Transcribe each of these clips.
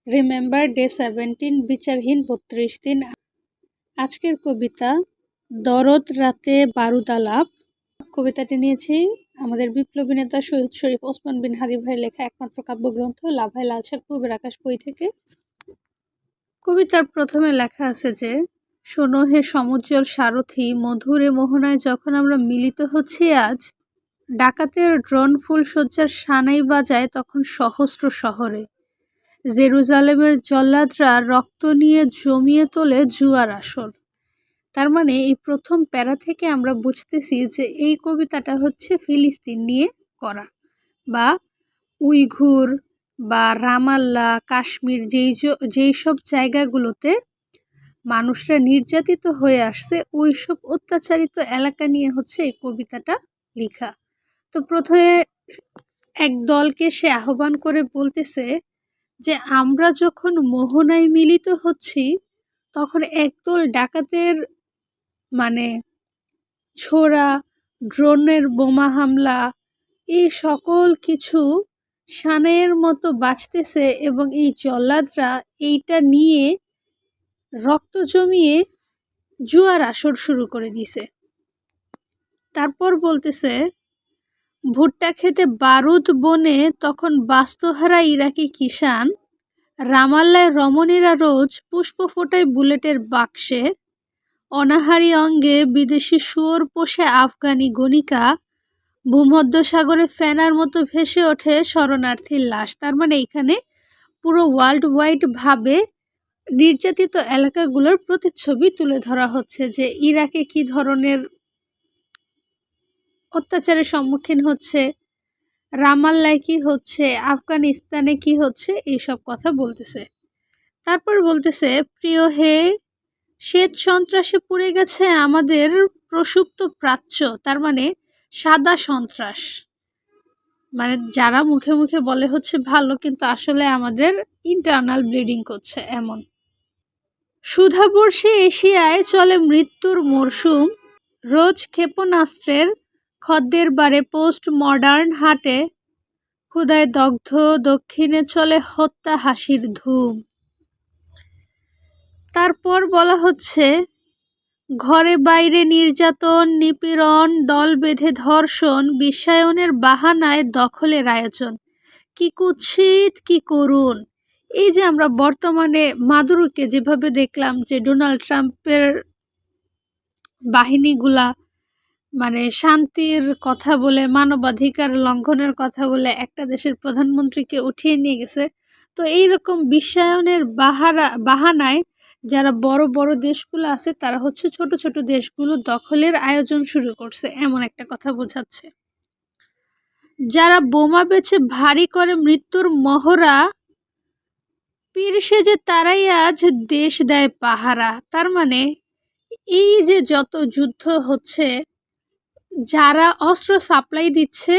Remember day 17 বিচারহীন ৩২ দিন। আজকের কবিতা দরদ রাতে বারুদ আলাপ। কবিতাটি নিয়েছি আমাদের বিপ্লবী নেতা শহীদ শরীফ ওসমান বিন হাদি ভাইয়ের লেখা একমাত্র কাব্যগ্রন্থ লাভায় লালসাক পূবের আকাশ বই থেকে। কবিতার প্রথমে লেখা আছে যে, শোনো হে সমুজ্জ্বল সারথি, মধুরে মোহনায় যখন আমরা মিলিত হচ্ছি আজ, ডাকাতের ড্রোন ফুলশয্যার সানাই বাজায় তখন সহস্র শহরে। জেরুজালেমের জল্লাদরা রক্ত নিয়ে জমিয়ে তোলে জুয়ার আসর। তার মানে এই প্রথম প্যারা থেকে আমরা বুঝতেছি যে এই কবিতাটা হচ্ছে ফিলিস্তিন নিয়ে করা, বা উইঘুর বা রামাল্লা, কাশ্মীর যেই সব জায়গাগুলোতে মানুষরা নির্যাতিত হয়ে আসছে ওই সব অত্যাচারিত এলাকা নিয়ে হচ্ছে এই কবিতাটা লেখা। তো প্রথমে এক দলকে সে আহ্বান করে বলতেছে যে আমরা যখন মোহনায় মিলিত হচ্ছি তখন একদল ডাকাতের ছোড়া ড্রোনের বোমা হামলা এই সকল কিছু সানাইয়ের মতো বাজতেছে এবং এই জল্লাদরা এইটা নিয়ে রক্ত জমিয়ে জুয়ার আসর শুরু করে দিছে। তারপর বলতেছে, ভুট্টা খেতে বারুদ বনে তখন বাস্তুহারা ইরাকি কিষান, রামাল্লায় রমণীরা রোজ পুষ্প ফোটায় বুলেটের বাক্সে, অনাহারী অঙ্গে বিদেশি শুয়োর পোষে আফগানি গণিকা, ভূমধ্যসাগরে ফেনার মতো ভেসে ওঠে শরণার্থীর লাশ। তার মানে এখানে পুরো ওয়ার্ল্ড ওয়াইড ভাবে নির্যাতিত এলাকাগুলোর প্রতিচ্ছবি তুলে ধরা হচ্ছে যে ইরাকে কি ধরনের অত্যাচারের সম্মুখীন হচ্ছে, রামাল্লায় কি হচ্ছে, আফগানিস্তানে কি হচ্ছে, এইসব কথা বলতেছে। তারপর বলতেছে, প্রিয় হে, শ্বেত সন্ত্রাসে পুড়ে গেছে আমাদের প্রসুপ্ত প্রাচ্য। তার মানে সাদা সন্ত্রাস, মানে যারা মুখে মুখে বলে হচ্ছে ভালো কিন্তু আসলে আমাদের ইন্টারনাল ব্লিডিং করছে এমন। সুধাবর্ষে এশিয়ায় চলে মৃত্যুর মরশুম, রোজ ক্ষেপণাস্ত্রের খদ্দের বারে পোস্ট মডার্ন হাটে, ক্ষুধায় দগ্ধ দক্ষিণে চলে হত্যা হাসির ধুম। তারপর বলা হচ্ছে, ঘরে বাইরে নির্যাতন নিপীড়ন, দল বেঁধে ধর্ষণ, বিশ্বায়নের বাহানায় দখলের আয়োজন। কি কুৎসিত, কি করুণ। এই যে আমরা বর্তমানে মাদুরোকে যেভাবে দেখলাম যে ডোনাল্ড ট্রাম্পের বাহিনীগুলা শান্তির কথা বলে, মানবাধিকার লঙ্ঘনের কথা বলে একটা দেশের প্রধানমন্ত্রীকে উঠিয়ে নিয়ে গেছে, তো এইরকম বিশ্বায়নের বাহানায় যারা বড় বড় দেশগুলো আছে তারা হচ্ছে ছোট ছোট দেশগুলো দখলের আয়োজন শুরু করছে, এমন একটা কথা বোঝাচ্ছে। যারা বোমা বেচে ভারী করে মৃত্যুর মহড়া, পীর সেজে তারাই আজ দেশ দেয় পাহারা। তার মানে এই যে যত যুদ্ধ হচ্ছে, যারা অস্ত্র সাপ্লাই দিচ্ছে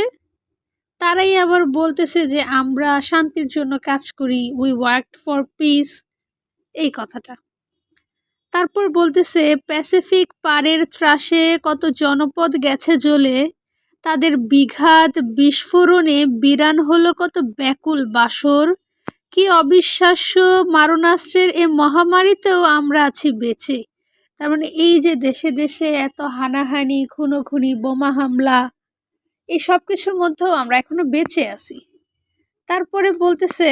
তারাই আবার বলতেছে যে আমরা শান্তির জন্য কাজ করি, উই ওয়ার্ক ফর পিস, এই কথাটা। তারপর বলতেছে, প্যাসিফিক পাড়ের ত্রাসে কত জনপদ গেছে জ্বলে, তাদের বিঘাত বিস্ফোরণে বিরান হলো কত ব্যাকুল বাসর, কি অবিশ্বাস্য মারণাস্ত্রের এ মহামারীতেও আমরা আছি বেঁচে। তার মানে এই যে দেশে দেশে এত হানাহানি, খুনোখুনি, বোমা হামলা, এই সব কিছুর মধ্যেও আমরা এখনো বেঁচে আছি। তারপরে বলতেছে,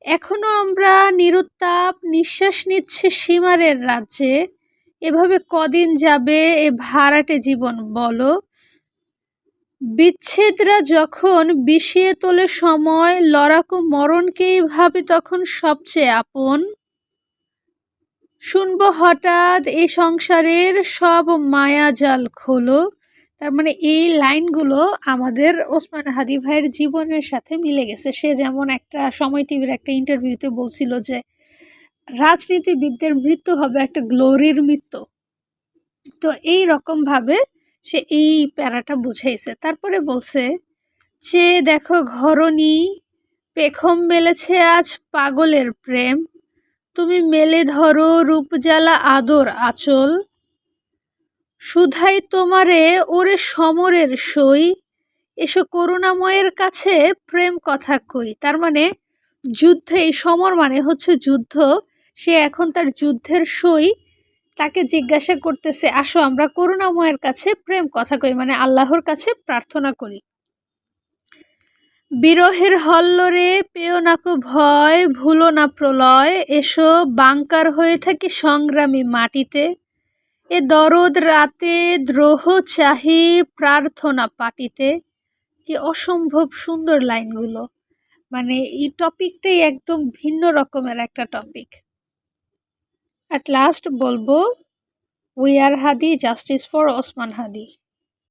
এখনো আমরা নিরুত্তাপ নিঃশ্বাস নিচ্ছে সীমারের রাজ্যে, এভাবে কদিন যাবে এ ভাড়াটে জীবন বলো। বিচ্ছেদরা যখন বিষিয়ে তোলে সময়, লড়াকু মরণকেই ভাবি তখন সবচেয়ে আপন। শুনবো হঠাৎ এ সংসারের সব মায়াজাল খোলো। তার মানে এই লাইনগুলো আমাদের ওসমান হাদি ভাইয়ের জীবনের সাথে মিলে গেছে। সে যেমন একটা সময় টিভির একটা ইন্টারভিউতে বলছিল যে রাজনীতিবিদদের মৃত্যু হবে একটা গ্লোরির মৃত্যু, তো এই রকম ভাবে সে এই প্যারাটা বুঝাইছে। তারপরে বলছে, যে দেখো ঘরণী, পেখম মেলেছে আজ পাগলের প্রেম, তুমি মেলে ধরো রূপজ্বালা আদর আঁচল, শুধাই তোমারে ওরে সমরের সই, এসো করুণাময়ের কাছে প্রেম কথা কই। তার মানে যুদ্ধে এই সমর মানে হচ্ছে যুদ্ধ। সে এখন তার যুদ্ধের সই তাকে জিজ্ঞাসা করতেছে, আসো আমরা করুণাময়ের কাছে প্রেম কথা কই, মানে আল্লাহর কাছে প্রার্থনা করি। বিরহের হল্লোরে পেও না কো ভয়, ভুলো না প্রলয়, এসো বাঙ্কার হয়ে থাকি সংগ্রামী মাটিতে, এ দরদ রাতে দ্রোহ চাহি প্রার্থনা পাটিতে। কি অসম্ভব সুন্দর লাইনগুলো, মানে এই টপিকটাই একদম ভিন্ন রকমের একটা টপিক। অ্যাট লাস্ট বলবো, we are Hadi, justice for Osman Hadi.